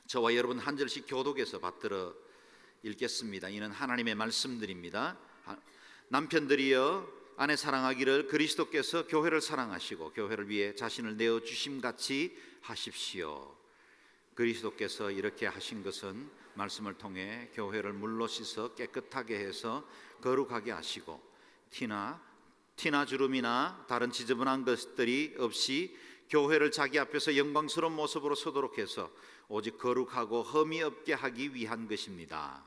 저와 여러분 한 절씩 교독해서 받들어 읽겠습니다. 이는 하나님의 말씀들입니다. 남편들이여 아내 사랑하기를 그리스도께서 교회를 사랑하시고 교회를 위해 자신을 내어주심 같이 하십시오. 그리스도께서 이렇게 하신 것은 말씀을 통해 교회를 물로 씻어 깨끗하게 해서 거룩하게 하시고 티나 주름이나 다른 지저분한 것들이 없이 교회를 자기 앞에서 영광스러운 모습으로 서도록 해서 오직 거룩하고 흠이 없게 하기 위한 것입니다.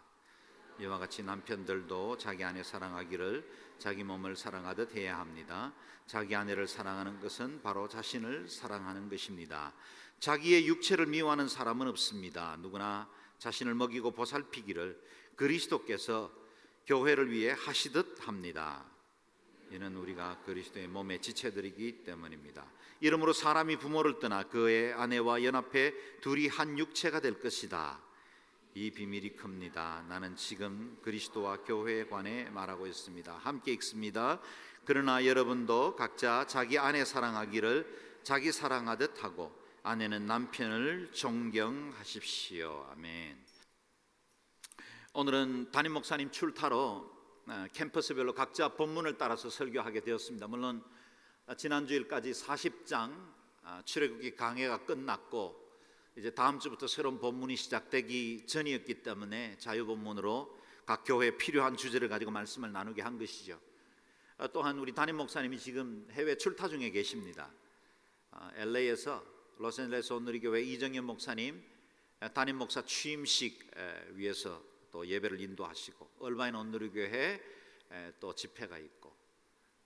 이와 같이 남편들도 자기 아내 사랑하기를 자기 몸을 사랑하듯 해야 합니다. 자기 아내를 사랑하는 것은 바로 자신을 사랑하는 것입니다. 자기의 육체를 미워하는 사람은 없습니다. 누구나 자신을 먹이고 보살피기를 그리스도께서 교회를 위해 하시듯 합니다. 이는 우리가 그리스도의 몸의 지체들이기 때문입니다. 이러므로 사람이 부모를 떠나 그의 아내와 연합해 둘이 한 육체가 될 것이다. 이 비밀이 큽니다. 나는 지금 그리스도와 교회에 관해 말하고 있습니다. 함께 읽습니다. 그러나 여러분도 각자 자기 아내 사랑하기를 자기 사랑하듯 하고 아내는 남편을 존경하십시오. 아멘. 오늘은 담임 목사님 출타로 캠퍼스별로 각자 본문을 따라서 설교하게 되었습니다. 물론 지난주일까지 40장 출애굽기 강해가 끝났고 이제 다음 주부터 새로운 본문이 시작되기 전이었기 때문에 자유본문으로 각 교회에 필요한 주제를 가지고 말씀을 나누게 한 것이죠. 또한 우리 담임 목사님이 지금 해외 출타 중에 계십니다. LA에서 로스앤젤레스 온누리교회 이정현 목사님 담임 목사 취임식 위해서 또 예배를 인도하시고 얼바인 온누리교회 또 집회가 있고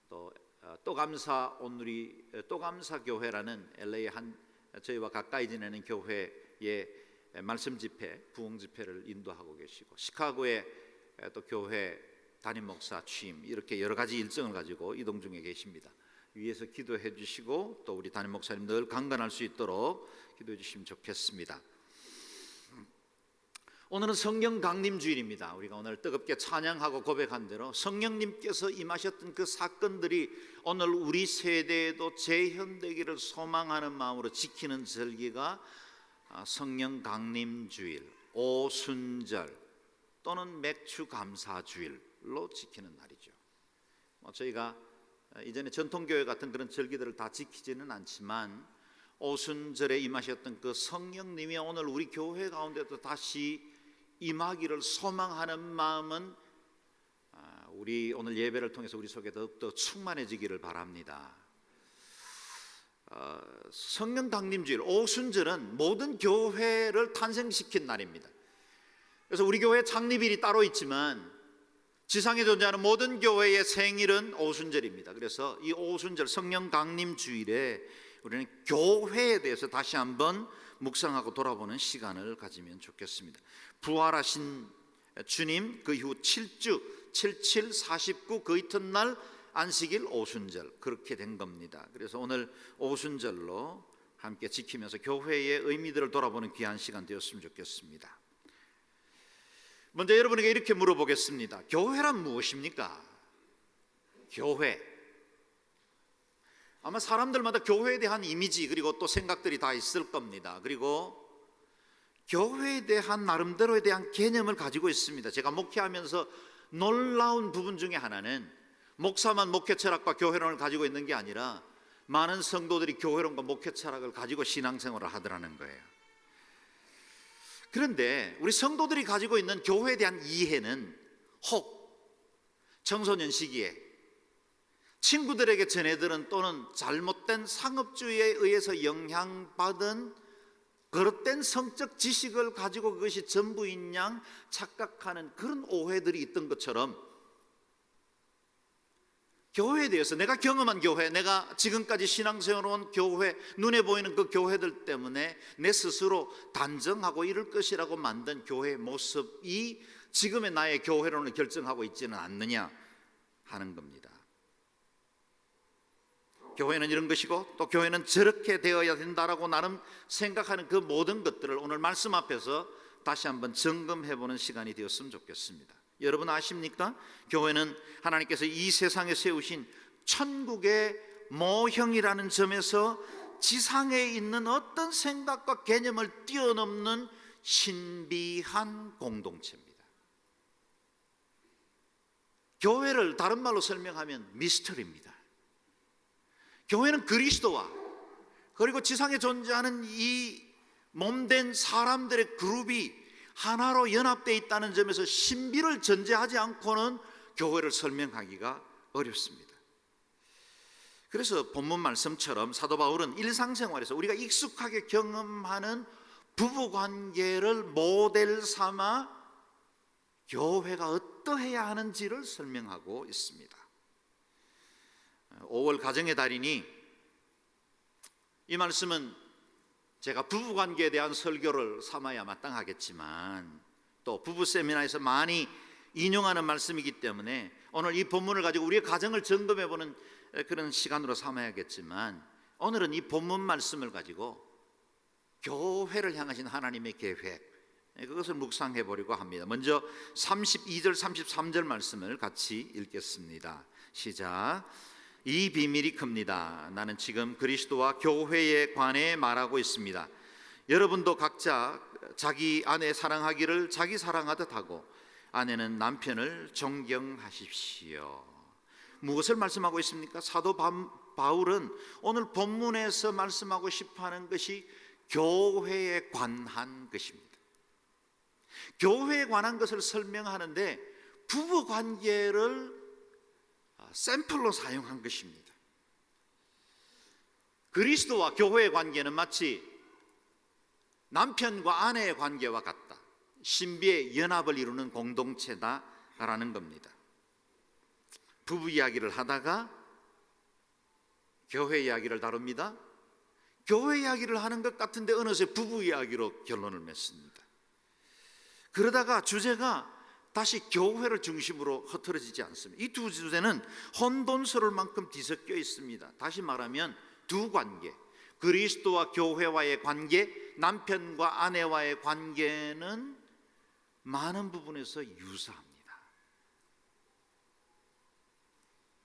또 감사 온누리 또 감사 교회라는 LA 한 저희와 가까이 지내는 교회의 말씀 집회, 부흥 집회를 인도하고 계시고 시카고에 또 교회 담임 목사 취임 이렇게 여러 가지 일정을 가지고 이동 중에 계십니다. 위에서 기도해 주시고 또 우리 담임 목사님 늘 강건할 수 있도록 기도해 주시면 좋겠습니다. 오늘은 성령 강림 주일입니다. 우리가 오늘 뜨겁게 찬양하고 고백한 대로 성령님께서 임하셨던 그 사건들이 오늘 우리 세대에도 재현되기를 소망하는 마음으로 지키는 절기가 성령 강림 주일, 오순절 또는 맥주 감사 주일로 지키는 날이죠. 저희가 이전에 전통교회 같은 그런 절기들을 다 지키지는 않지만 오순절에 임하셨던 그 성령님이 오늘 우리 교회 가운데도 다시 임하기를 소망하는 마음은 우리 오늘 예배를 통해서 우리 속에 더욱더 충만해지기를 바랍니다. 성령 강림주일 오순절은 모든 교회를 탄생시킨 날입니다. 그래서 우리 교회 창립일이 따로 있지만 지상에 존재하는 모든 교회의 생일은 오순절입니다. 그래서 이 오순절 성령 강림주일에 우리는 교회에 대해서 다시 한번 묵상하고 돌아보는 시간을 가지면 좋겠습니다. 부활하신 주님 그 이후 7주 77, 49 그 이튿날 안식일 오순절 그렇게 된 겁니다. 그래서 오늘 오순절로 함께 지키면서 교회의 의미들을 돌아보는 귀한 시간 되었으면 좋겠습니다. 먼저 여러분에게 이렇게 물어보겠습니다. 교회란 무엇입니까? 교회. 아마 사람들마다 교회에 대한 이미지 그리고 또 생각들이 다 있을 겁니다. 그리고 교회에 대한 나름대로에 대한 개념을 가지고 있습니다. 제가 목회하면서 놀라운 부분 중에 하나는 목사만 목회 철학과 교회론을 가지고 있는 게 아니라 많은 성도들이 교회론과 목회 철학을 가지고 신앙생활을 하더라는 거예요. 그런데 우리 성도들이 가지고 있는 교회에 대한 이해는 혹 청소년 시기에 친구들에게 전해들은 또는 잘못된 상업주의에 의해서 영향받은 그릇된 성적 지식을 가지고 그것이 전부인 양 착각하는 그런 오해들이 있던 것처럼 교회에 대해서 내가 경험한 교회, 내가 지금까지 신앙생활 온 교회, 눈에 보이는 그 교회들 때문에 내 스스로 단정하고 이럴 것이라고 만든 교회의 모습이 지금의 나의 교회론을 결정하고 있지는 않느냐 하는 겁니다. 교회는 이런 것이고 또 교회는 저렇게 되어야 된다라고 나름 생각하는 그 모든 것들을 오늘 말씀 앞에서 다시 한번 점검해보는 시간이 되었으면 좋겠습니다. 여러분 아십니까? 교회는 하나님께서 이 세상에 세우신 천국의 모형이라는 점에서 지상에 있는 어떤 생각과 개념을 뛰어넘는 신비한 공동체입니다. 교회를 다른 말로 설명하면 미스터리입니다. 교회는 그리스도와 그리고 지상에 존재하는 이 몸된 사람들의 그룹이 하나로 연합되어 있다는 점에서 신비를 전제하지 않고는 교회를 설명하기가 어렵습니다. 그래서 본문 말씀처럼 사도 바울은 일상생활에서 우리가 익숙하게 경험하는 부부관계를 모델 삼아 교회가 어떠해야 하는지를 설명하고 있습니다. 5월 가정의 달이니 이 말씀은 제가 부부관계에 대한 설교를 삼아야 마땅하겠지만 또 부부 세미나에서 많이 인용하는 말씀이기 때문에 오늘 이 본문을 가지고 우리의 가정을 점검해보는 그런 시간으로 삼아야겠지만 오늘은 이 본문 말씀을 가지고 교회를 향하신 하나님의 계획, 그것을 묵상해 보려고 합니다. 먼저 32절 33절 말씀을 같이 읽겠습니다. 시작. 이 비밀이 큽니다. 나는 지금 그리스도와 교회에 관해 말하고 있습니다. 여러분도 각자 자기 아내 사랑하기를 자기 사랑하듯 하고 아내는 남편을 존경하십시오. 무엇을 말씀하고 있습니까? 사도 바울은 오늘 본문에서 말씀하고 싶어하는 것이 교회에 관한 것입니다. 교회에 관한 것을 설명하는데 부부 관계를 샘플로 사용한 것입니다. 그리스도와 교회의 관계는 마치 남편과 아내의 관계와 같다. 신비의 연합을 이루는 공동체다라는 겁니다. 부부 이야기를 하다가 교회 이야기를 다룹니다. 교회 이야기를 하는 것 같은데 어느새 부부 이야기로 결론을 맺습니다. 그러다가 주제가 다시 교회를 중심으로 흐트러지지 않습니다. 이 두 주제는 혼돈스러울 만큼 뒤섞여 있습니다. 다시 말하면 두 관계, 그리스도와 교회와의 관계, 남편과 아내와의 관계는 많은 부분에서 유사합니다.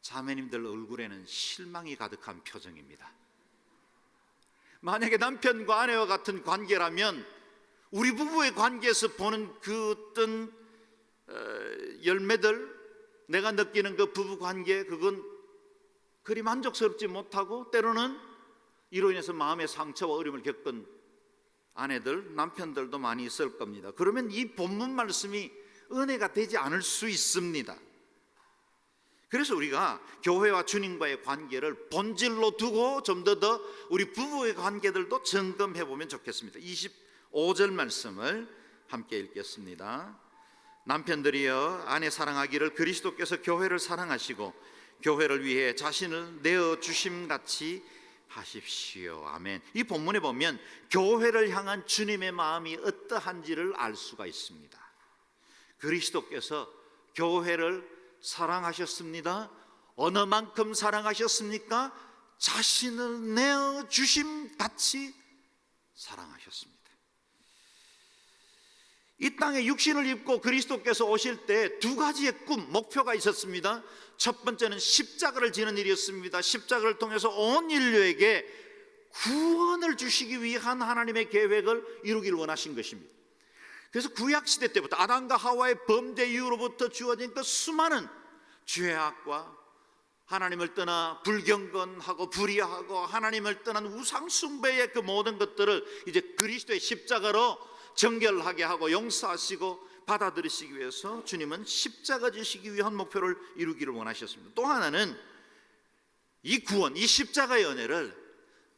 자매님들 얼굴에는 실망이 가득한 표정입니다. 만약에 남편과 아내와 같은 관계라면 우리 부부의 관계에서 보는 그 어떤 열매들, 내가 느끼는 그 부부 관계, 그건 그리 만족스럽지 못하고 때로는 이로 인해서 마음의 상처와 어려움을 겪은 아내들, 남편들도 많이 있을 겁니다. 그러면 이 본문 말씀이 은혜가 되지 않을 수 있습니다. 그래서 우리가 교회와 주님과의 관계를 본질로 두고 좀 더 우리 부부의 관계들도 점검해 보면 좋겠습니다. 25절 말씀을 함께 읽겠습니다. 남편들이여 아내 사랑하기를 그리스도께서 교회를 사랑하시고 교회를 위해 자신을 내어주심같이 하십시오. 아멘. 이 본문에 보면 교회를 향한 주님의 마음이 어떠한지를 알 수가 있습니다. 그리스도께서 교회를 사랑하셨습니다. 어느 만큼 사랑하셨습니까? 자신을 내어주심같이 사랑하셨습니다. 이 땅에 육신을 입고 그리스도께서 오실 때 두 가지의 꿈, 목표가 있었습니다. 첫 번째는 십자가를 지는 일이었습니다. 십자가를 통해서 온 인류에게 구원을 주시기 위한 하나님의 계획을 이루기를 원하신 것입니다. 그래서 구약시대 때부터 아담과 하와의 범죄 이후로부터 주어진 그 수많은 죄악과 하나님을 떠나 불경건하고 불의하고 하나님을 떠난 우상숭배의 그 모든 것들을 이제 그리스도의 십자가로 정결하게 하고 용서하시고 받아들이시기 위해서 주님은 십자가 지시기 위한 목표를 이루기를 원하셨습니다. 또 하나는 이 구원, 이 십자가의 은혜를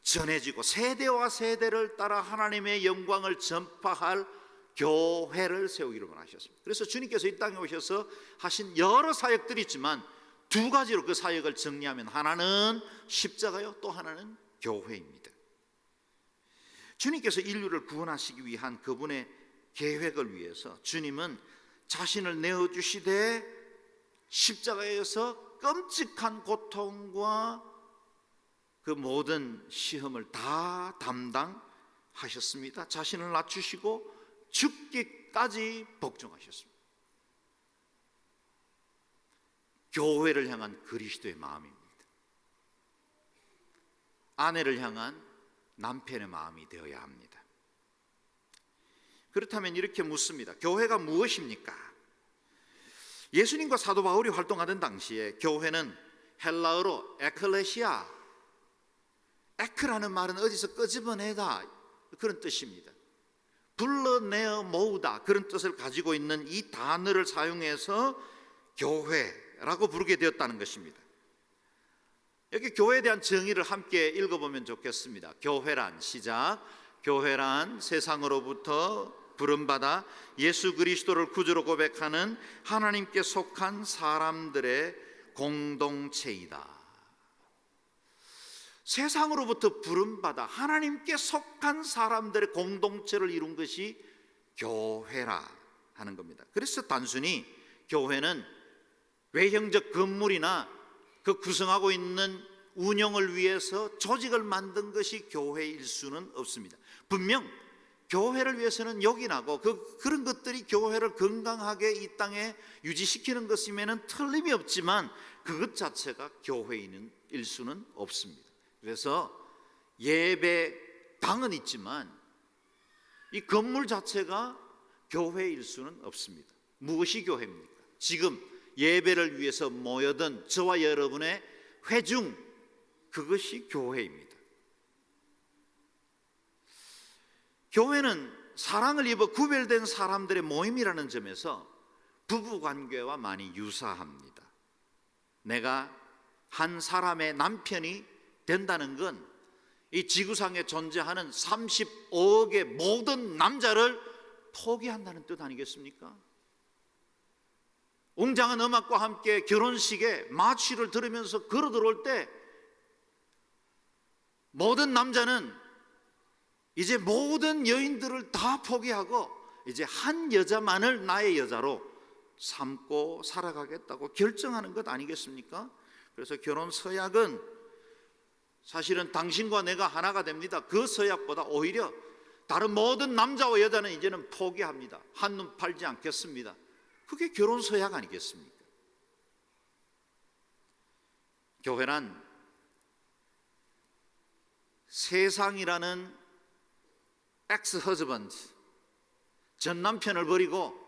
전해지고 세대와 세대를 따라 하나님의 영광을 전파할 교회를 세우기를 원하셨습니다. 그래서 주님께서 이 땅에 오셔서 하신 여러 사역들이 있지만 두 가지로 그 사역을 정리하면 하나는 십자가요, 또 하나는 교회입니다. 주님께서 인류를 구원하시기 위한 그분의 계획을 위해서 주님은 자신을 내어주시되 십자가에서 끔찍한 고통과 그 모든 시험을 다 담당하셨습니다. 자신을 낮추시고 죽기까지 복종하셨습니다. 교회를 향한 그리스도의 마음입니다. 아내를 향한 남편의 마음이 되어야 합니다. 그렇다면 이렇게 묻습니다. 교회가 무엇입니까? 예수님과 사도 바울이 활동하던 당시에 교회는 헬라어로 에클레시아, 에크라는 말은 어디서 끄집어내다 그런 뜻입니다. 불러내어 모으다 그런 뜻을 가지고 있는 이 단어를 사용해서 교회라고 부르게 되었다는 것입니다. 여기 교회에 대한 정의를 함께 읽어보면 좋겠습니다. 교회란 시작. 교회란 세상으로부터 부름받아 예수 그리스도를 구주로 고백하는 하나님께 속한 사람들의 공동체이다. 세상으로부터 부름받아 하나님께 속한 사람들의 공동체를 이룬 것이 교회라 하는 겁니다. 그래서 단순히 교회는 외형적 건물이나 그 구성하고 있는 운영을 위해서 조직을 만든 것이 교회일 수는 없습니다. 분명 교회를 위해서는 요긴하고 그런 것들이 교회를 건강하게 이 땅에 유지시키는 것이면 틀림이 없지만 그것 자체가 교회인 수는 없습니다. 그래서 예배당은 있지만 이 건물 자체가 교회일 수는 없습니다. 무엇이 교회입니까? 지금 예배를 위해서 모여든 저와 여러분의 회중, 그것이 교회입니다. 교회는 사랑을 입어 구별된 사람들의 모임이라는 점에서 부부관계와 많이 유사합니다. 내가 한 사람의 남편이 된다는 건 이 지구상에 존재하는 35억의 모든 남자를 포기한다는 뜻 아니겠습니까? 웅장한 음악과 함께 결혼식에 마취를 들으면서 걸어 들어올 때 모든 남자는 이제 모든 여인들을 다 포기하고 이제 한 여자만을 나의 여자로 삼고 살아가겠다고 결정하는 것 아니겠습니까? 그래서 결혼 서약은 사실은 당신과 내가 하나가 됩니다. 그 서약보다 오히려 다른 모든 남자와 여자는 이제는 포기합니다. 한눈 팔지 않겠습니다. 그게 결혼 서약 아니겠습니까? 교회란 세상이라는 엑스 허즈번드, 전 남편을 버리고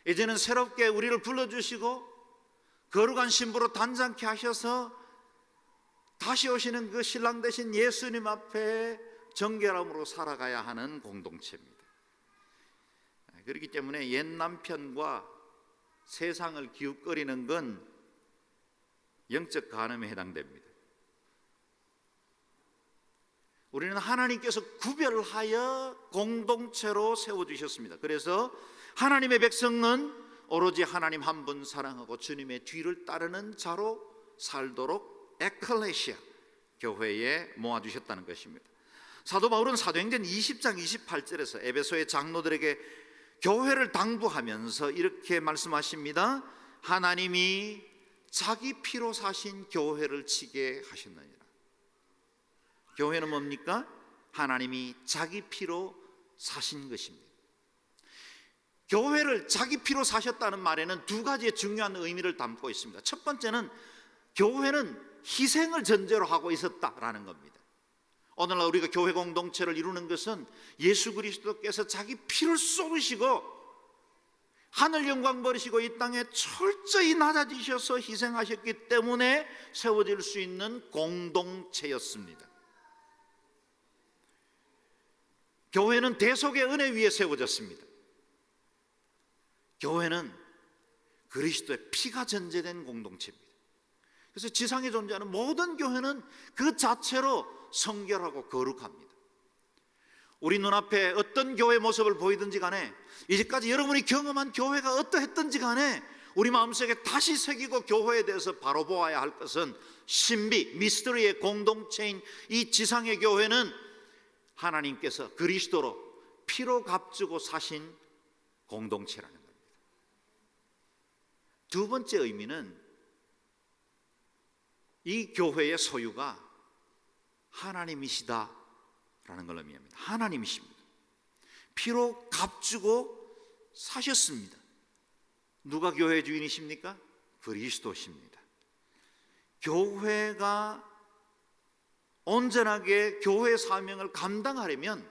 이제는 새롭게 우리를 불러주시고 거룩한 신부로 단장케 하셔서 다시 오시는 그 신랑 되신 예수님 앞에 정결함으로 살아가야 하는 공동체입니다. 그렇기 때문에 옛 남편과 세상을 기웃거리는 건 영적 간음에 해당됩니다. 우리는 하나님께서 구별하여 공동체로 세워주셨습니다. 그래서 하나님의 백성은 오로지 하나님 한 분 사랑하고 주님의 뒤를 따르는 자로 살도록 에클레시아, 교회에 모아주셨다는 것입니다. 사도 바울은 사도행전 20장 28절에서 에베소의 장로들에게 교회를 당부하면서 이렇게 말씀하십니다. 하나님이 자기 피로 사신 교회를 치게 하셨느니라. 교회는 뭡니까? 하나님이 자기 피로 사신 것입니다. 교회를 자기 피로 사셨다는 말에는 두 가지의 중요한 의미를 담고 있습니다. 첫 번째는 교회는 희생을 전제로 하고 있었다라는 겁니다. 오늘날 우리가 교회 공동체를 이루는 것은 예수 그리스도께서 자기 피를 쏟으시고 하늘 영광 버리시고 이 땅에 철저히 낮아지셔서 희생하셨기 때문에 세워질 수 있는 공동체였습니다. 교회는 대속의 은혜 위에 세워졌습니다. 교회는 그리스도의 피가 전제된 공동체입니다. 그래서 지상에 존재하는 모든 교회는 그 자체로 성결하고 거룩합니다. 우리 눈앞에 어떤 교회 모습을 보이든지 간에 이제까지 여러분이 경험한 교회가 어떠했든지 간에 우리 마음속에 다시 새기고 교회에 대해서 바로 보아야 할 것은 신비, 미스터리의 공동체인 이 지상의 교회는 하나님께서 그리스도로 피로 값주고 사신 공동체라는 겁니다. 두 번째 의미는 이 교회의 소유가 하나님이시다라는 걸 의미합니다. 하나님이십니다. 피로 값주고 사셨습니다. 누가 교회의 주인이십니까? 그리스도십니다. 교회가 온전하게 교회의 사명을 감당하려면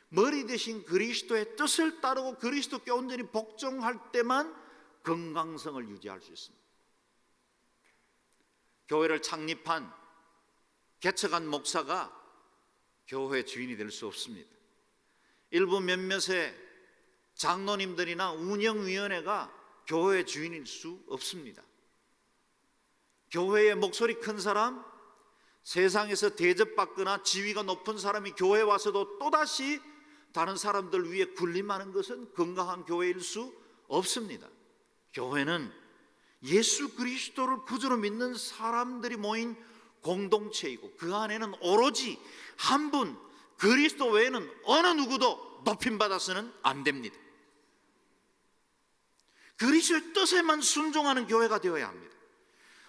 머리 대신 그리스도의 뜻을 따르고 그리스도께 온전히 복종할 때만 건강성을 유지할 수 있습니다. 교회를 창립한 개척한 목사가 교회 주인이 될 수 없습니다. 일부 몇몇의 장로님들이나 운영위원회가 교회 주인일 수 없습니다. 교회의 목소리 큰 사람, 세상에서 대접받거나 지위가 높은 사람이 교회에 와서도 또다시 다른 사람들 위에 군림하는 것은 건강한 교회일 수 없습니다. 교회는 예수 그리스도를 구주로 믿는 사람들이 모인 공동체이고 그 안에는 오로지 한 분, 그리스도 외에는 어느 누구도 높임받아서는 안 됩니다. 그리스도의 뜻에만 순종하는 교회가 되어야 합니다.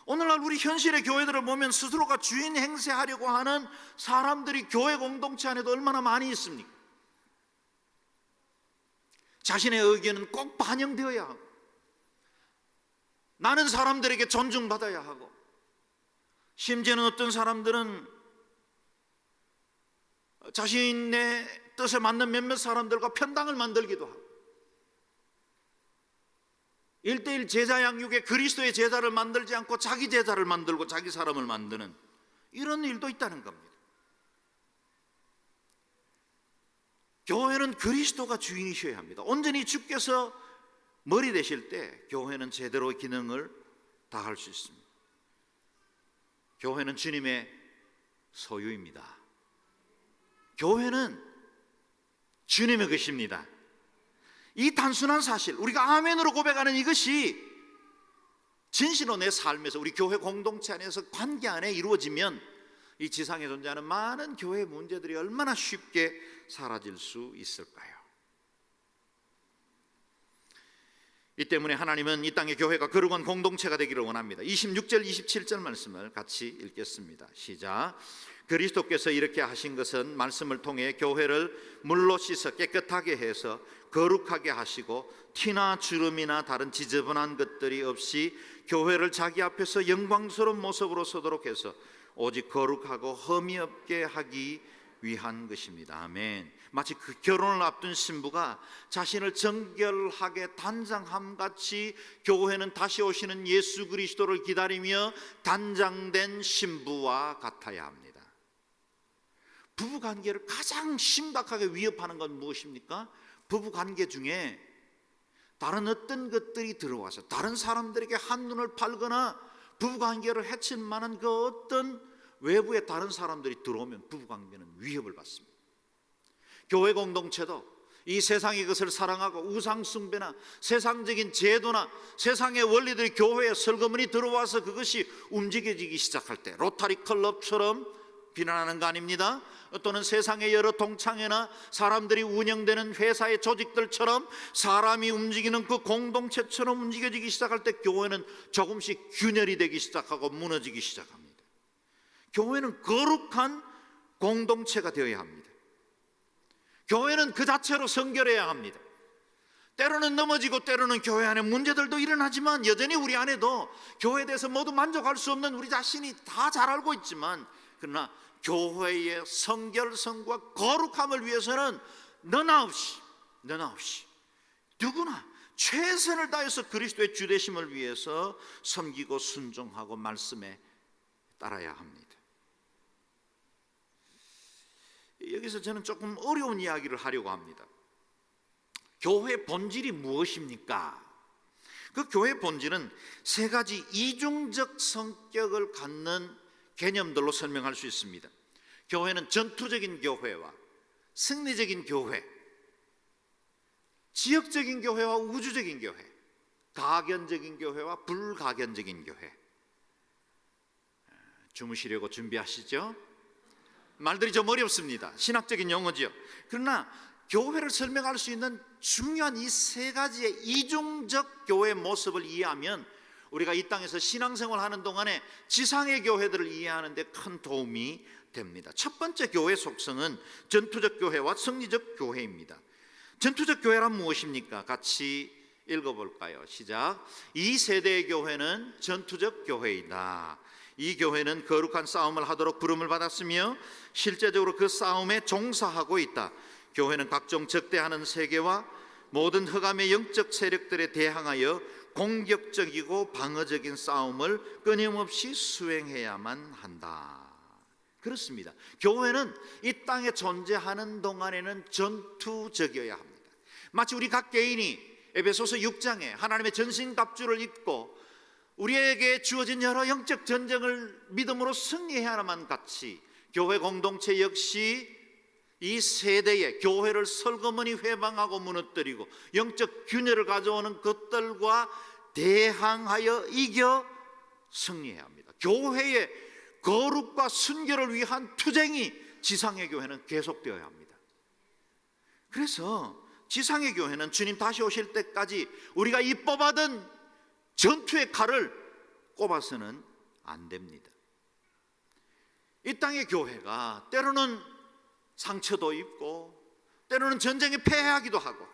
오늘날 우리 현실의 교회들을 보면 스스로가 주인 행세하려고 하는 사람들이 교회 공동체 안에도 얼마나 많이 있습니까? 자신의 의견은 꼭 반영되어야 하고, 나는 사람들에게 존중받아야 하고, 심지어는 어떤 사람들은 자신의 뜻에 맞는 몇몇 사람들과 편당을 만들기도 하고, 1:1 제자 양육에 그리스도의 제자를 만들지 않고 자기 제자를 만들고 자기 사람을 만드는 이런 일도 있다는 겁니다. 교회는 그리스도가 주인이셔야 합니다. 온전히 주께서 머리 되실 때 교회는 제대로 기능을 다할 수 있습니다. 교회는 주님의 소유입니다. 교회는 주님의 것입니다. 이 단순한 사실, 우리가 아멘으로 고백하는 이것이 진실로 내 삶에서 우리 교회 공동체 안에서 관계 안에 이루어지면 이 지상에 존재하는 많은 교회 문제들이 얼마나 쉽게 사라질 수 있을까요? 이 때문에 하나님은 이 땅의 교회가 거룩한 공동체가 되기를 원합니다. 26절 27절 말씀을 같이 읽겠습니다. 시작. 그리스도께서 이렇게 하신 것은 말씀을 통해 교회를 물로 씻어 깨끗하게 해서 거룩하게 하시고 티나 주름이나 다른 지저분한 것들이 없이 교회를 자기 앞에서 영광스러운 모습으로 서도록 해서 오직 거룩하고 흠이 없게 하기 위한 것입니다. 아멘. 마치 그 결혼을 앞둔 신부가 자신을 정결하게 단장함같이 교회는 다시 오시는 예수 그리스도를 기다리며 단장된 신부와 같아야 합니다. 부부관계를 가장 심각하게 위협하는 건 무엇입니까? 부부관계 중에 다른 어떤 것들이 들어와서 다른 사람들에게 한눈을 팔거나 부부관계를 해칠 만한 그 어떤 외부의 다른 사람들이 들어오면 부부관계는 위협을 받습니다. 교회 공동체도 이 세상의 것을 사랑하고 우상숭배나 세상적인 제도나 세상의 원리들이 교회에 설거머니 들어와서 그것이 움직여지기 시작할 때 로타리 클럽처럼 비난하는 거 아닙니다. 또는 세상의 여러 동창회나 사람들이 운영되는 회사의 조직들처럼 사람이 움직이는 그 공동체처럼 움직여지기 시작할 때 교회는 조금씩 균열이 되기 시작하고 무너지기 시작합니다. 교회는 거룩한 공동체가 되어야 합니다. 교회는 그 자체로 성결해야 합니다. 때로는 넘어지고 때로는 교회 안에 문제들도 일어나지만 여전히 우리 안에도 교회에 대해서 모두 만족할 수 없는 우리 자신이 다 잘 알고 있지만, 그러나 교회의 성결성과 거룩함을 위해서는 너나 없이 누구나 최선을 다해서 그리스도의 주되심을 위해서 섬기고 순종하고 말씀에 따라야 합니다. 여기서 저는 조금 어려운 이야기를 하려고 합니다. 교회의 본질이 무엇입니까? 그 교회의 본질은 세 가지 이중적 성격을 갖는 개념들로 설명할 수 있습니다. 교회는 전투적인 교회와 승리적인 교회, 지역적인 교회와 우주적인 교회, 가견적인 교회와 불가견적인 교회. 주무시려고 준비하시죠? 말들이 좀 어렵습니다. 신학적인 용어지요. 그러나 교회를 설명할 수 있는 중요한 이 세 가지의 이중적 교회의 모습을 이해하면 우리가 이 땅에서 신앙생활 하는 동안에 지상의 교회들을 이해하는 데 큰 도움이 됩니다. 첫 번째 교회 속성은 전투적 교회와 승리적 교회입니다. 전투적 교회란 무엇입니까? 같이 읽어볼까요? 시작. 이 세대의 교회는 전투적 교회이다. 이 교회는 거룩한 싸움을 하도록 부름을 받았으며 실제적으로 그 싸움에 종사하고 있다. 교회는 각종 적대하는 세계와 모든 흑암의 영적 세력들에 대항하여 공격적이고 방어적인 싸움을 끊임없이 수행해야만 한다. 그렇습니다. 교회는 이 땅에 존재하는 동안에는 전투적이어야 합니다. 마치 우리 각 개인이 에베소서 6장에 하나님의 전신갑주를 입고 우리에게 주어진 여러 영적 전쟁을 믿음으로 승리해야만 같이 교회 공동체 역시 이 세대에 교회를 설거머니 회방하고 무너뜨리고 영적 균열을 가져오는 것들과 대항하여 이겨 승리해야 합니다. 교회의 거룩과 순결을 위한 투쟁이 지상의 교회는 계속되어야 합니다. 그래서 지상의 교회는 주님 다시 오실 때까지 우리가 이 뽑아든 전투의 칼을 꼽아서는 안 됩니다. 이 땅의 교회가 때로는 상처도 입고 때로는 전쟁에 패하기도 하고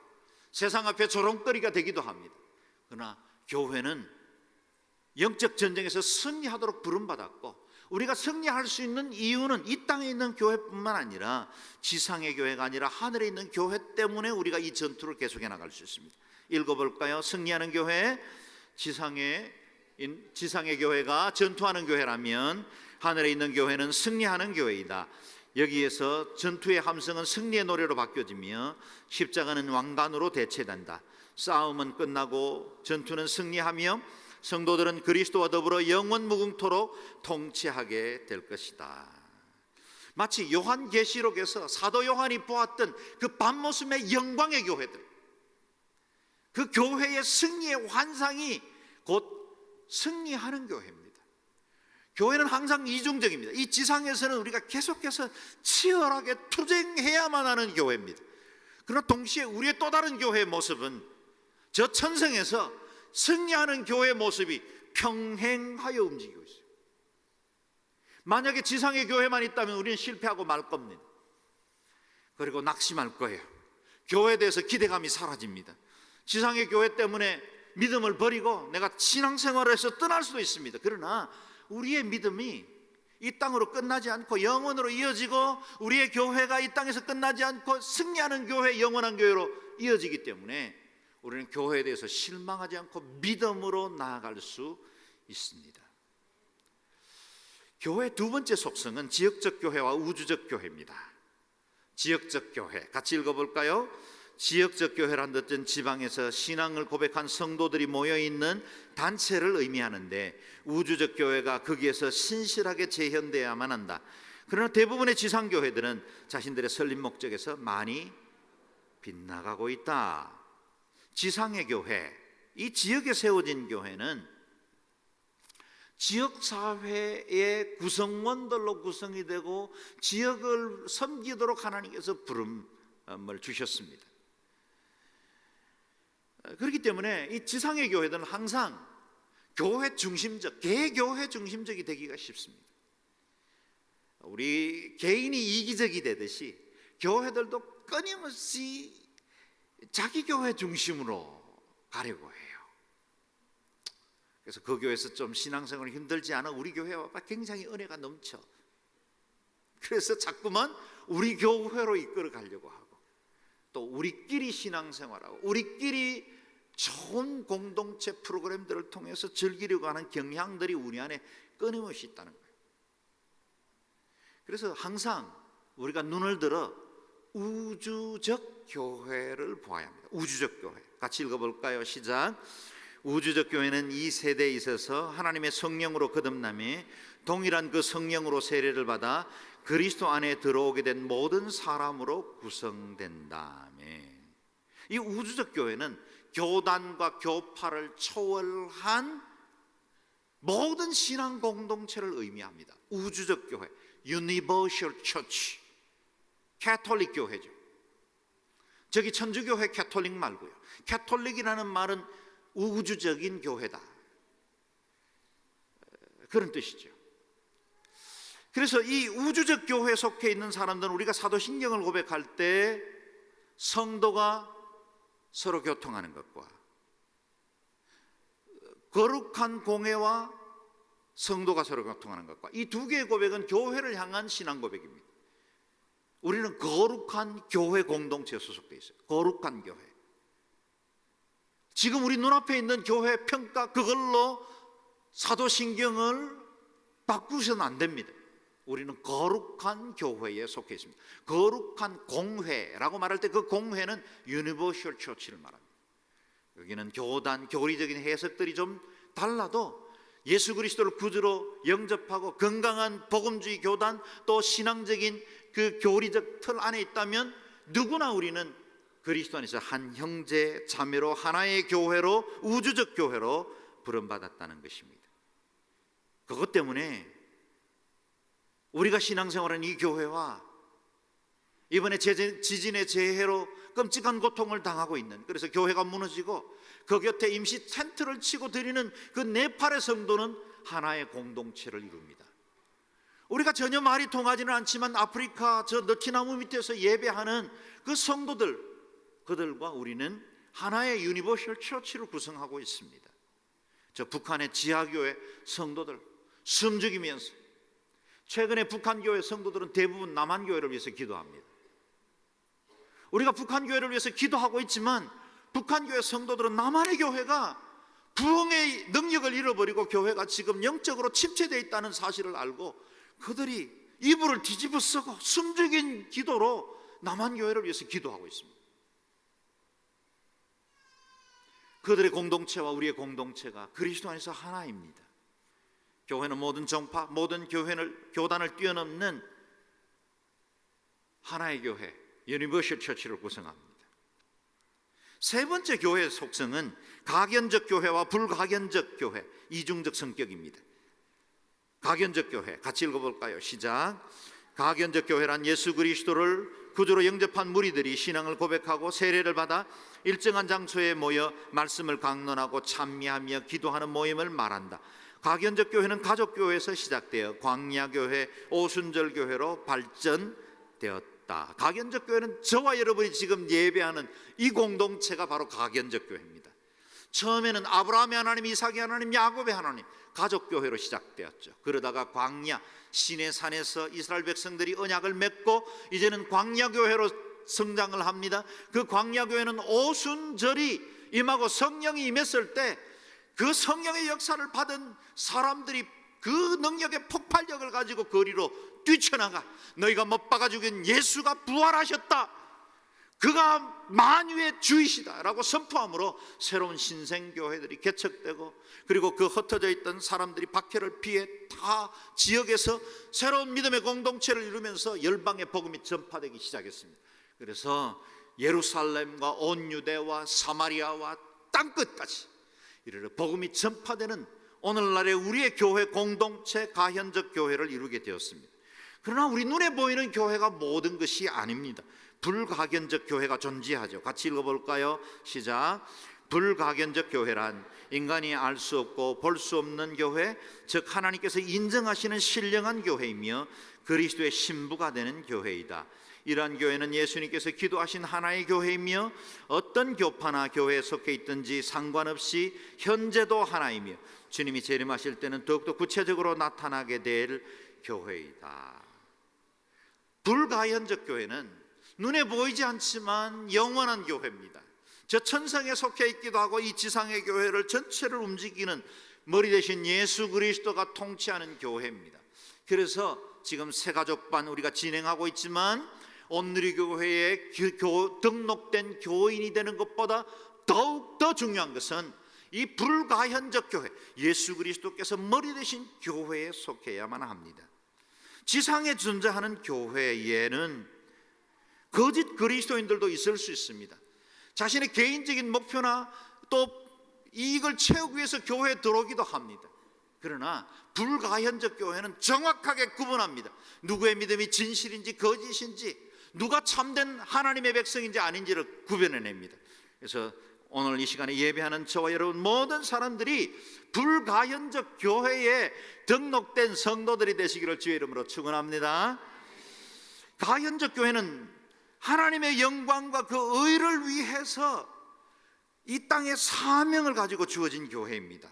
세상 앞에 조롱거리가 되기도 합니다. 그러나 교회는 영적 전쟁에서 승리하도록 부름받았고 우리가 승리할 수 있는 이유는 이 땅에 있는 교회뿐만 아니라 지상의 교회가 아니라 하늘에 있는 교회 때문에 우리가 이 전투를 계속해 나갈 수 있습니다. 읽어볼까요? 승리하는 교회, 지상의 교회가 전투하는 교회라면 하늘에 있는 교회는 승리하는 교회이다. 여기에서 전투의 함성은 승리의 노래로 바뀌어지며 십자가는 왕관으로 대체된다. 싸움은 끝나고 전투는 승리하며 성도들은 그리스도와 더불어 영원 무궁토록 통치하게 될 것이다. 마치 요한계시록에서 사도 요한이 보았던 그 밤모습의 영광의 교회들, 그 교회의 승리의 환상이 곧 승리하는 교회입니다. 교회는 항상 이중적입니다. 이 지상에서는 우리가 계속해서 치열하게 투쟁해야만 하는 교회입니다. 그러나 동시에 우리의 또 다른 교회의 모습은 저 천성에서 승리하는 교회의 모습이 평행하여 움직이고 있어요. 만약에 지상의 교회만 있다면 우리는 실패하고 말 겁니다. 그리고 낙심할 거예요. 교회에 대해서 기대감이 사라집니다. 지상의 교회 때문에 믿음을 버리고 내가 신앙생활을 해서 떠날 수도 있습니다. 그러나 우리의 믿음이 이 땅으로 끝나지 않고 영원으로 이어지고 우리의 교회가 이 땅에서 끝나지 않고 승리하는 교회, 영원한 교회로 이어지기 때문에 우리는 교회에 대해서 실망하지 않고 믿음으로 나아갈 수 있습니다. 교회의 두 번째 속성은 지역적 교회와 우주적 교회입니다. 지역적 교회, 같이 읽어볼까요? 지역적 교회란 뜻은 지방에서 신앙을 고백한 성도들이 모여있는 단체를 의미하는데 우주적 교회가 거기에서 신실하게 재현되어야만 한다. 그러나 대부분의 지상교회들은 자신들의 설립 목적에서 많이 빗나가고 있다. 지상의 교회, 이 지역에 세워진 교회는 지역사회의 구성원들로 구성이 되고 지역을 섬기도록 하나님께서 부름을 주셨습니다. 그렇기 때문에 이 지상의 교회들은 항상 교회 중심적, 개교회 중심적이 되기가 쉽습니다. 우리 개인이 이기적이 되듯이 교회들도 끊임없이 자기 교회 중심으로 가려고 해요. 그래서 그 교회에서 좀 신앙생활이 힘들지 않아 우리 교회와 굉장히 은혜가 넘쳐. 그래서 자꾸만 우리 교회로 이끌어 가려고 하고 또 우리끼리 신앙생활하고 우리끼리 좋은 공동체 프로그램들을 통해서 즐기려고 하는 경향들이 우리 안에 끊임없이 있다는 거예요. 그래서 항상 우리가 눈을 들어 우주적 교회를 보아야 합니다. 우주적 교회, 같이 읽어볼까요? 시작. 우주적 교회는 이 세대에 있어서 하나님의 성령으로 거듭남에 동일한 그 성령으로 세례를 받아 그리스도 안에 들어오게 된 모든 사람으로 구성된다며. 이 우주적 교회는 교단과 교파를 초월한 모든 신앙 공동체를 의미합니다. 우주적 교회, Universal Church, 캐톨릭 교회죠. 저기 천주교회 캐톨릭 말고요. 캐톨릭이라는 말은 우주적인 교회다, 그런 뜻이죠. 그래서 이 우주적 교회에 속해 있는 사람들은 우리가 사도신경을 고백할 때 성도가 서로 교통하는 것과 거룩한 공회와 성도가 서로 교통하는 것과 이 두 개의 고백은 교회를 향한 신앙 고백입니다. 우리는 거룩한 교회 공동체에 소속되어 있어요. 거룩한 교회. 지금 우리 눈앞에 있는 교회 평가 그걸로 사도신경을 바꾸셔는 안 됩니다. 우리는 거룩한 교회에 속해 있습니다. 거룩한 공회라고 말할 때 그 공회는 유니버셜 처치를 말합니다. 여기는 교단, 교리적인 해석들이 좀 달라도 예수 그리스도를 구주로 영접하고 건강한 복음주의 교단, 또 신앙적인 그 교리적 틀 안에 있다면 누구나 우리는 그리스도 안에서 한 형제 자매로 하나의 교회로, 우주적 교회로 부름받았다는 것입니다. 그것 때문에 우리가 신앙생활하는 이 교회와 이번에 지진의 재해로 끔찍한 고통을 당하고 있는, 그래서 교회가 무너지고 그 곁에 임시 텐트를 치고 드리는 그 네팔의 성도는 하나의 공동체를 이룹니다. 우리가 전혀 말이 통하지는 않지만 아프리카 저 느티나무 밑에서 예배하는 그 성도들, 그들과 우리는 하나의 유니버셜 처치를 구성하고 있습니다. 저 북한의 지하교회 성도들 숨죽이면서, 최근에 북한 교회 성도들은 대부분 남한 교회를 위해서 기도합니다. 우리가 북한 교회를 위해서 기도하고 있지만 북한 교회 성도들은 남한의 교회가 부흥의 능력을 잃어버리고 교회가 지금 영적으로 침체되어 있다는 사실을 알고 그들이 이불을 뒤집어 쓰고 숨죽인 기도로 남한 교회를 위해서 기도하고 있습니다. 그들의 공동체와 우리의 공동체가 그리스도 안에서 하나입니다. 교회는 모든 정파, 모든 교단을 뛰어넘는 하나의 교회, 유니버셜 처치를 구성합니다. 세 번째 교회의 속성은 가견적 교회와 불가견적 교회, 이중적 성격입니다. 가견적 교회, 같이 읽어볼까요? 시작. 가견적 교회란 예수 그리스도를 구주로 영접한 무리들이 신앙을 고백하고 세례를 받아 일정한 장소에 모여 말씀을 강론하고 찬미하며 기도하는 모임을 말한다. 가견적 교회는 가족교회에서 시작되어 광야교회, 오순절교회로 발전되었다. 가견적 교회는 저와 여러분이 지금 예배하는 이 공동체가 바로 가견적 교회입니다. 처음에는 아브라함의 하나님, 이삭의 하나님, 야곱의 하나님, 가족교회로 시작되었죠. 그러다가 광야, 시내산에서 이스라엘 백성들이 언약을 맺고 이제는 광야교회로 성장을 합니다. 그 광야교회는 오순절이 임하고 성령이 임했을 때 그 성령의 역사를 받은 사람들이 그 능력의 폭발력을 가지고 거리로 뛰쳐나가 너희가 못 박아 죽인 예수가 부활하셨다, 그가 만유의 주이시다 라고 선포함으로 새로운 신생교회들이 개척되고, 그리고 그 흩어져 있던 사람들이 박해를 피해 다 지역에서 새로운 믿음의 공동체를 이루면서 열방의 복음이 전파되기 시작했습니다. 그래서 예루살렘과 온 유대와 사마리아와 땅끝까지 이르러 복음이 전파되는 오늘날의 우리의 교회 공동체, 가현적 교회를 이루게 되었습니다. 그러나 우리 눈에 보이는 교회가 모든 것이 아닙니다. 불가견적 교회가 존재하죠. 같이 읽어볼까요? 시작. 불가견적 교회란 인간이 알 수 없고 볼 수 없는 교회, 즉 하나님께서 인정하시는 신령한 교회이며 그리스도의 신부가 되는 교회이다. 이러한 교회는 예수님께서 기도하신 하나의 교회이며 어떤 교파나 교회에 속해 있든지 상관없이 현재도 하나이며 주님이 재림하실 때는 더욱더 구체적으로 나타나게 될 교회이다. 불가연적 교회는 눈에 보이지 않지만 영원한 교회입니다. 저 천상에 속해 있기도 하고 이 지상의 교회를 전체를 움직이는 머리 대신 예수 그리스도가 통치하는 교회입니다. 그래서 지금 새가족반 우리가 진행하고 있지만 온누리교회에 등록된 교인이 되는 것보다 더욱더 중요한 것은 이 불가현적 교회, 예수 그리스도께서 머리 대신 교회에 속해야만 합니다. 지상에 존재하는 교회에는 거짓 그리스도인들도 있을 수 있습니다. 자신의 개인적인 목표나 또 이익을 채우기 위해서 교회에 들어오기도 합니다. 그러나 불가현적 교회는 정확하게 구분합니다. 누구의 믿음이 진실인지 거짓인지, 누가 참된 하나님의 백성인지 아닌지를 구별해냅니다. 그래서 오늘 이 시간에 예배하는 저와 여러분 모든 사람들이 불가현적 교회에 등록된 성도들이 되시기를 주의 이름으로 축원합니다. 가현적 교회는 하나님의 영광과 그 의를 위해서 이 땅에 사명을 가지고 주어진 교회입니다.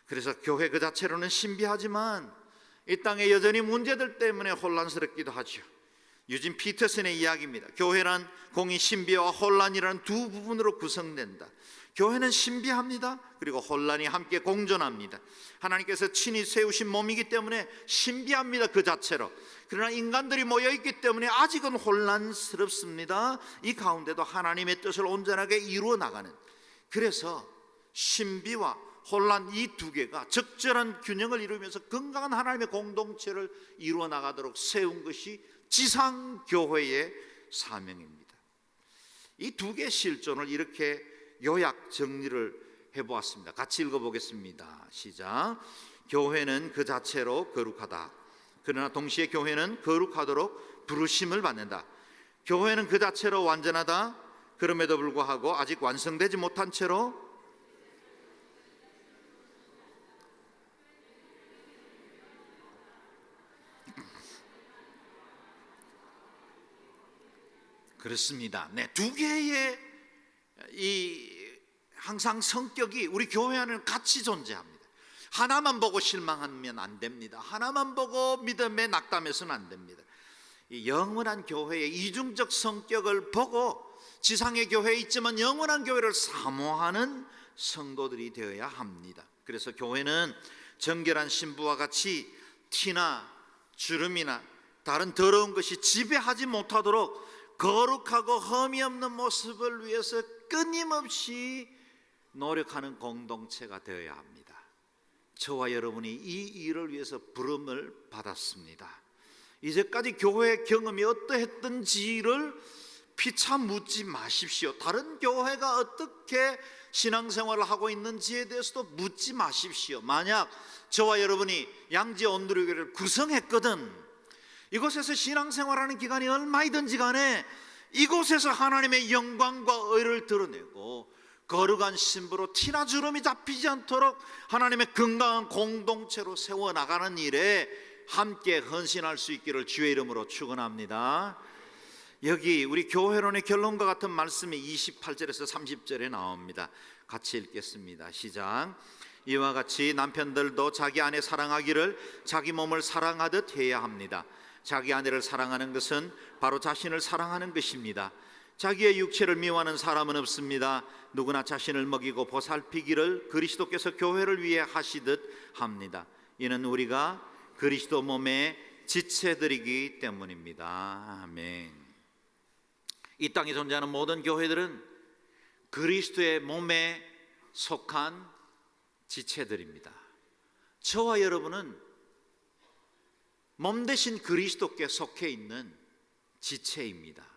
그래서 교회 그 자체로는 신비하지만 이 땅에 여전히 문제들 때문에 혼란스럽기도 하죠. 유진 피터슨의 이야기입니다. 교회란 공의 신비와 혼란이라는 두 부분으로 구성된다. 교회는 신비합니다. 그리고 혼란이 함께 공존합니다. 하나님께서 친히 세우신 몸이기 때문에 신비합니다, 그 자체로. 그러나 인간들이 모여있기 때문에 아직은 혼란스럽습니다. 이 가운데도 하나님의 뜻을 온전하게 이루어 나가는, 그래서 신비와 혼란, 이 두 개가 적절한 균형을 이루면서 건강한 하나님의 공동체를 이루어 나가도록 세운 것이 지상교회의 사명입니다. 이 두 개의 실존을 이렇게 요약 정리를 해보았습니다. 같이 읽어보겠습니다. 시작. 교회는 그 자체로 거룩하다. 그러나 동시에 교회는 거룩하도록 부르심을 받는다. 교회는 그 자체로 완전하다. 그럼에도 불구하고 아직 완성되지 못한 채로 그렇습니다. 네, 두 개의 항상 성격이 우리 교회 안에는 같이 존재합니다. 하나만 보고 실망하면 안 됩니다. 하나만 보고 믿음에 낙담해서는 안 됩니다. 이 영원한 교회의 이중적 성격을 보고 지상의 교회에 있지만 영원한 교회를 사모하는 성도들이 되어야 합니다. 그래서 교회는 정결한 신부와 같이 티나 주름이나 다른 더러운 것이 지배하지 못하도록 거룩하고 흠이 없는 모습을 위해서 끊임없이 노력하는 공동체가 되어야 합니다. 저와 여러분이 이 일을 위해서 부름을 받았습니다. 이제까지 교회 경험이 어떠했던지를 피차 묻지 마십시오. 다른 교회가 어떻게 신앙생활을 하고 있는지에 대해서도 묻지 마십시오. 만약 저와 여러분이 양지 온누리교회를 구성했거든, 이곳에서 신앙생활하는 기간이 얼마이든지 간에 이곳에서 하나님의 영광과 의를 드러내고 거룩한 신부로 티나 주름이 잡히지 않도록 하나님의 건강한 공동체로 세워나가는 일에 함께 헌신할 수 있기를 주의 이름으로 축원합니다. 여기 우리 교회론의 결론과 같은 말씀이 28절에서 30절에 나옵니다. 같이 읽겠습니다. 시작. 이와 같이 남편들도 자기 아내 사랑하기를 자기 몸을 사랑하듯 해야 합니다. 자기 아내를 사랑하는 것은 바로 자신을 사랑하는 것입니다. 자기의 육체를 미워하는 사람은 없습니다. 누구나 자신을 먹이고 보살피기를 그리스도께서 교회를 위해 하시듯 합니다. 이는 우리가 그리스도 몸의 지체들이기 때문입니다. 아멘. 이 땅에 존재하는 모든 교회들은 그리스도의 몸에 속한 지체들입니다. 저와 여러분은 몸 대신 그리스도께 속해 있는 지체입니다.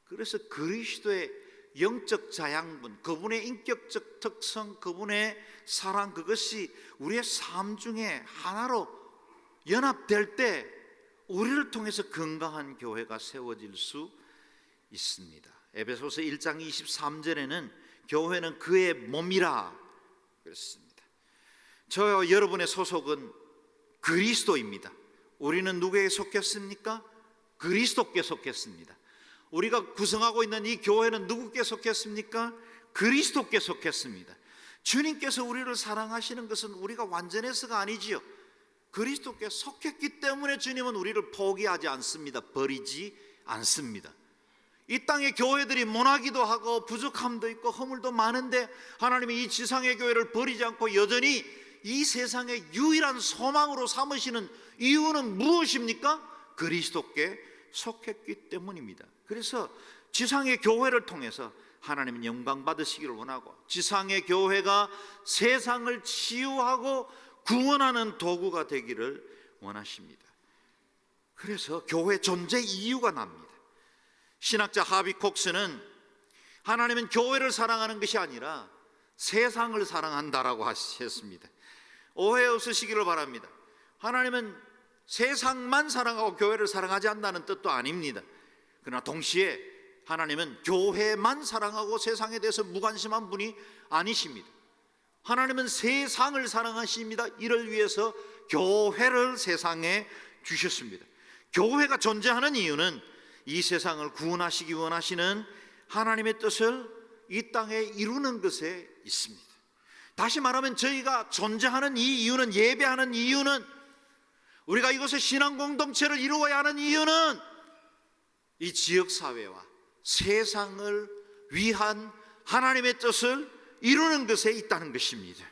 그래서 그리스도의 영적 자양분, 그분의 인격적 특성, 그분의 사랑, 그것이 우리의 삶 중에 하나로 연합될 때 우리를 통해서 건강한 교회가 세워질 수 있습니다. 에베소서 1장 23절에는 교회는 그의 몸이라 그랬습니다. 저와 여러분의 소속은 그리스도입니다. 우리는 누구에게 속했습니까? 그리스도께 속했습니다. 우리가 구성하고 있는 이 교회는 누구께 속했습니까? 그리스도께 속했습니다. 주님께서 우리를 사랑하시는 것은 우리가 완전해서가 아니지요. 그리스도께 속했기 때문에 주님은 우리를 포기하지 않습니다. 버리지 않습니다. 이 땅의 교회들이 모나기도 하고 부족함도 있고 허물도 많은데 하나님이 이 지상의 교회를 버리지 않고 여전히 이 세상의 유일한 소망으로 삼으시는 이유는 무엇입니까? 그리스도께 속했기 때문입니다. 그래서 지상의 교회를 통해서 하나님은 영광 받으시기를 원하고 지상의 교회가 세상을 치유하고 구원하는 도구가 되기를 원하십니다. 그래서 교회 존재 이유가 납니다. 신학자 하비 콕스는 하나님은 교회를 사랑하는 것이 아니라 세상을 사랑한다라고 하셨습니다. 오해 없으시기를 바랍니다. 하나님은 세상만 사랑하고 교회를 사랑하지 않는다는 뜻도 아닙니다. 그러나 동시에 하나님은 교회만 사랑하고 세상에 대해서 무관심한 분이 아니십니다. 하나님은 세상을 사랑하십니다. 이를 위해서 교회를 세상에 주셨습니다. 교회가 존재하는 이유는 이 세상을 구원하시기 원하시는 하나님의 뜻을 이 땅에 이루는 것에 있습니다. 다시 말하면 저희가 존재하는 이 이유는, 예배하는 이유는, 우리가 이곳에 신앙 공동체를 이루어야 하는 이유는 이 지역 사회와 세상을 위한 하나님의 뜻을 이루는 것에 있다는 것입니다.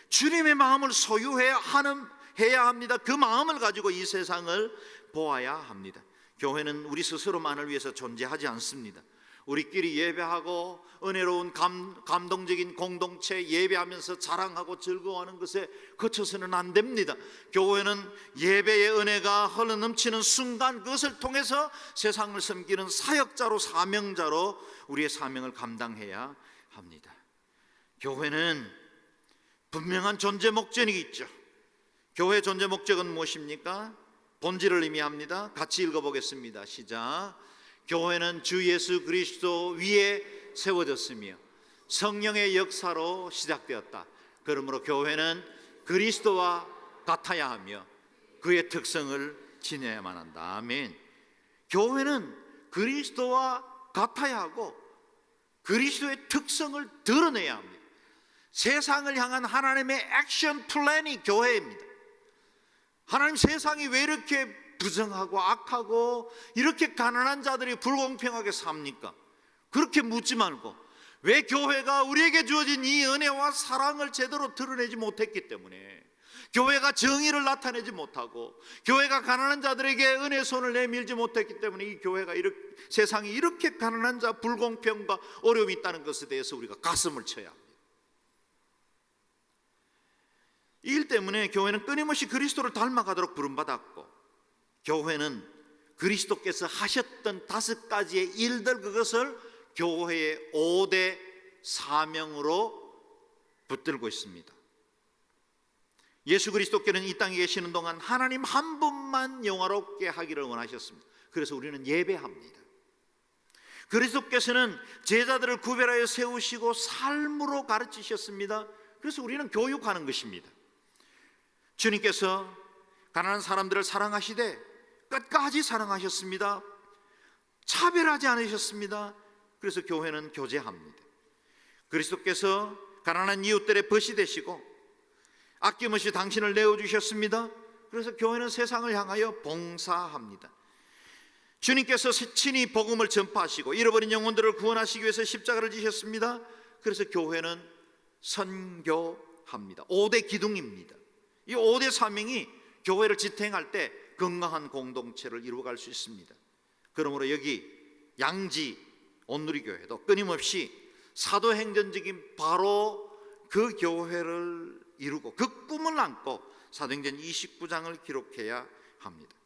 주님의 마음을 소유해야 합니다. 그 마음을 가지고 이 세상을 보아야 합니다. 교회는 우리 스스로만을 위해서 존재하지 않습니다. 우리끼리 예배하고 은혜로운 감동적인 공동체 예배하면서 자랑하고 즐거워하는 것에 그쳐서는 안 됩니다. 교회는 예배의 은혜가 흘러넘치는 순간 그것을 통해서 세상을 섬기는 사역자로, 사명자로 우리의 사명을 감당해야 합니다. 교회는 분명한 존재 목적이 있죠. 교회의 존재 목적은 무엇입니까? 본질을 의미합니다. 같이 읽어보겠습니다. 시작. 교회는 주 예수 그리스도 위에 세워졌으며 성령의 역사로 시작되었다. 그러므로 교회는 그리스도와 같아야 하며 그의 특성을 지녀야만 한다. 아멘. 교회는 그리스도와 같아야 하고 그리스도의 특성을 드러내야 합니다. 세상을 향한 하나님의 액션 플랜이 교회입니다. 하나님, 세상이 왜 이렇게 부정하고 악하고 이렇게 가난한 자들이 불공평하게 삽니까? 그렇게 묻지 말고 왜 교회가 우리에게 주어진 이 은혜와 사랑을 제대로 드러내지 못했기 때문에, 교회가 정의를 나타내지 못하고 교회가 가난한 자들에게 은혜의 손을 내밀지 못했기 때문에 이 교회가 세상이 이렇게 가난한 자 불공평과 어려움이 있다는 것에 대해서 우리가 가슴을 쳐야 합니다. 이 일 때문에 교회는 끊임없이 그리스도를 닮아가도록 부름받았고, 교회는 그리스도께서 하셨던 5가지의 일들, 그것을 교회의 5대 사명으로 붙들고 있습니다. 예수 그리스도께는 이 땅에 계시는 동안 하나님 한 분만 영화롭게 하기를 원하셨습니다. 그래서 우리는 예배합니다. 그리스도께서는 제자들을 구별하여 세우시고 삶으로 가르치셨습니다. 그래서 우리는 교육하는 것입니다. 주님께서 가난한 사람들을 사랑하시되 끝까지 사랑하셨습니다. 차별하지 않으셨습니다. 그래서 교회는 교제합니다. 그리스도께서 가난한 이웃들의 벗이 되시고 아낌없이 당신을 내어주셨습니다. 그래서 교회는 세상을 향하여 봉사합니다. 주님께서 친히 복음을 전파하시고 잃어버린 영혼들을 구원하시기 위해서 십자가를 지셨습니다. 그래서 교회는 선교합니다. 5대 기둥입니다. 이 5대 사명이 교회를 지탱할 때 건강한 공동체를 이루어갈 수 있습니다. 그러므로 여기 양지 온누리교회도 끊임없이 사도행전적인 바로 그 교회를 이루고 그 꿈을 안고 사도행전 29장을 기록해야 합니다.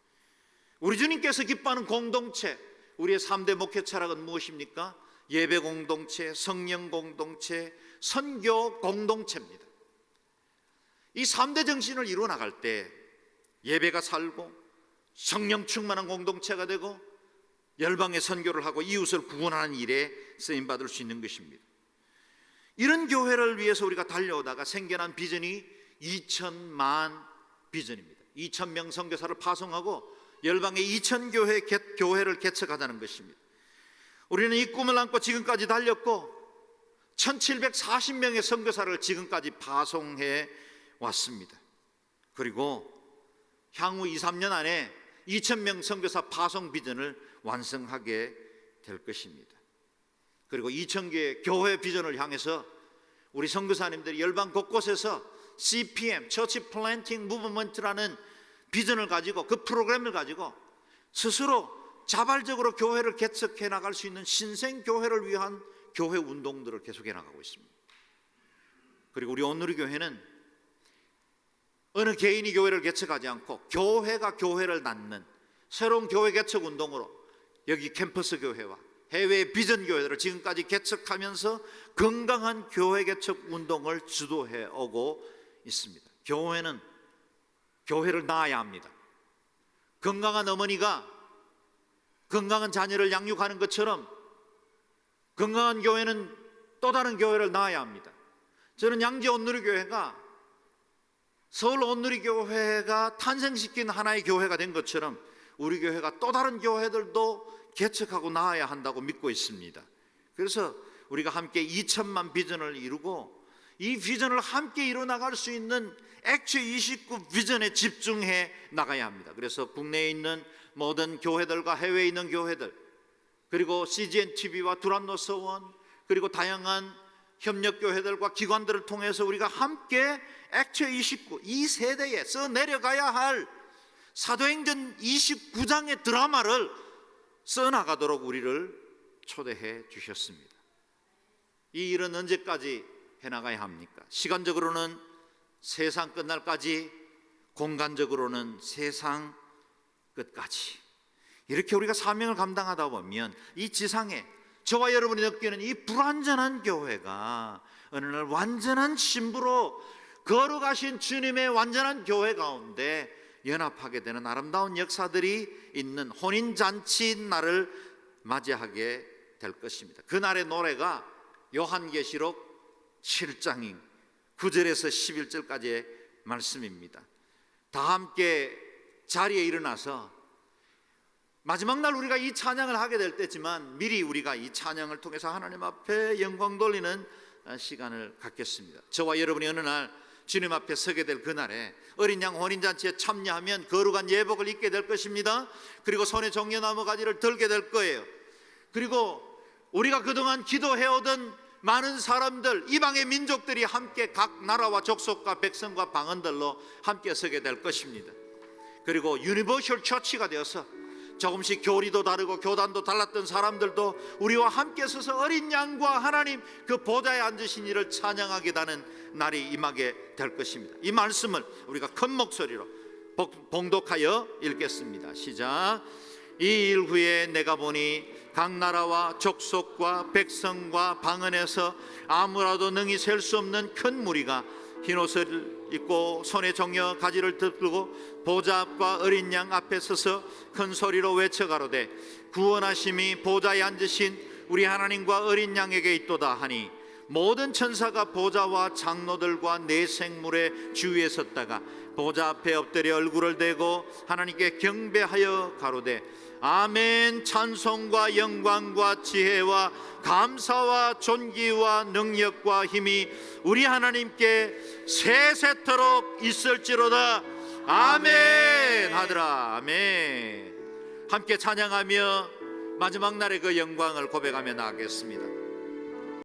우리 주님께서 기뻐하는 공동체, 우리의 3대 목회 철학은 무엇입니까? 예배 공동체, 성령 공동체, 선교 공동체입니다. 이 3대 정신을 이루어 나갈 때 예배가 살고 성령 충만한 공동체가 되고 열방의 선교를 하고 이웃을 구원하는 일에 쓰임받을 수 있는 것입니다. 이런 교회를 위해서 우리가 달려오다가 생겨난 비전이 2,000만 비전입니다. 2,000명 선교사를 파송하고 열방의 2,000교회를 개척하자는 것입니다. 우리는 이 꿈을 안고 지금까지 달렸고 1,740명의 선교사를 지금까지 파송해 왔습니다. 그리고 향후 2-3년 안에 2,000명 선교사 파송 비전을 완성하게 될 것입니다. 그리고 2,000개의 교회 비전을 향해서 우리 선교사님들이 열방 곳곳에서 CPM, Church Planting Movement라는 비전을 가지고 그 프로그램을 가지고 스스로 자발적으로 교회를 개척해 나갈 수 있는 신생 교회를 위한 교회 운동들을 계속해 나가고 있습니다. 그리고 우리 온누리교회는 어느 개인이 교회를 개척하지 않고 교회가 교회를 낳는 새로운 교회 개척 운동으로 여기 캠퍼스 교회와 해외 비전 교회들을 지금까지 개척하면서 건강한 교회 개척 운동을 주도해 오고 있습니다. 교회는 교회를 낳아야 합니다. 건강한 어머니가 건강한 자녀를 양육하는 것처럼 건강한 교회는 또 다른 교회를 낳아야 합니다. 저는 양지 온누리교회가 서울 온누리교회가 탄생시킨 하나의 교회가 된 것처럼 우리 교회가 또 다른 교회들도 개척하고 나아야 한다고 믿고 있습니다. 그래서 우리가 함께 2,000만 비전을 이루고 이 비전을 함께 이뤄나갈 수 있는 액트 29 비전에 집중해 나가야 합니다. 그래서 국내에 있는 모든 교회들과 해외에 있는 교회들, 그리고 CGN TV와 두란노 서원, 그리고 다양한 협력교회들과 기관들을 통해서 우리가 함께 액체 29, 이 세대에 써 내려가야 할 사도행전 29장의 드라마를 써나가도록 우리를 초대해 주셨습니다. 이 일은 언제까지 해나가야 합니까? 시간적으로는 세상 끝날까지, 공간적으로는 세상 끝까지. 이렇게 우리가 사명을 감당하다 보면 이 지상에 저와 여러분이 느끼는 이 불완전한 교회가 어느 날 완전한 신부로 걸어가신 주님의 완전한 교회 가운데 연합하게 되는 아름다운 역사들이 있는 혼인잔치 날을 맞이하게 될 것입니다. 그날의 노래가 요한계시록 7장인 9절에서 11절까지의 말씀입니다. 다 함께 자리에 일어나서 마지막 날 우리가 이 찬양을 하게 될 때지만 미리 우리가 이 찬양을 통해서 하나님 앞에 영광 돌리는 시간을 갖겠습니다. 저와 여러분이 어느 날 주님 앞에 서게 될 그날에 어린 양 혼인잔치에 참여하면 거룩한 예복을 입게 될 것입니다. 그리고 손에 종려나무 가지를 들게 될 거예요. 그리고 우리가 그동안 기도해오던 많은 사람들, 이방의 민족들이 함께 각 나라와 족속과 백성과 방언들로 함께 서게 될 것입니다. 그리고 유니버셜 처치가 되어서 조금씩 교리도 다르고 교단도 달랐던 사람들도 우리와 함께 서서 어린 양과 하나님 그 보좌에 앉으신 이를 찬양하게 되는 날이 임하게 될 것입니다. 이 말씀을 우리가 큰 목소리로 봉독하여 읽겠습니다. 시작. 이 일 후에 내가 보니 각 나라와 족속과 백성과 방언에서 아무라도 능히 셀 수 없는 큰 무리가 흰옷을 입고 손에 종려 가지를 들고 보좌 앞과 어린 양 앞에 서서 큰 소리로 외쳐가로되 구원하심이 보좌에 앉으신 우리 하나님과 어린 양에게 있도다 하니 모든 천사가 보좌와 장로들과 네 생물의 주위에 섰다가 보좌 앞에 엎드려 얼굴을 대고 하나님께 경배하여 가로되 아멘. 찬송과 영광과 지혜와 감사와 존귀와 능력과 힘이 우리 하나님께 세세토록 있을지로다. 아멘 하더라. 아멘. 함께 찬양하며 마지막 날의 그 영광을 고백하며 나가겠습니다.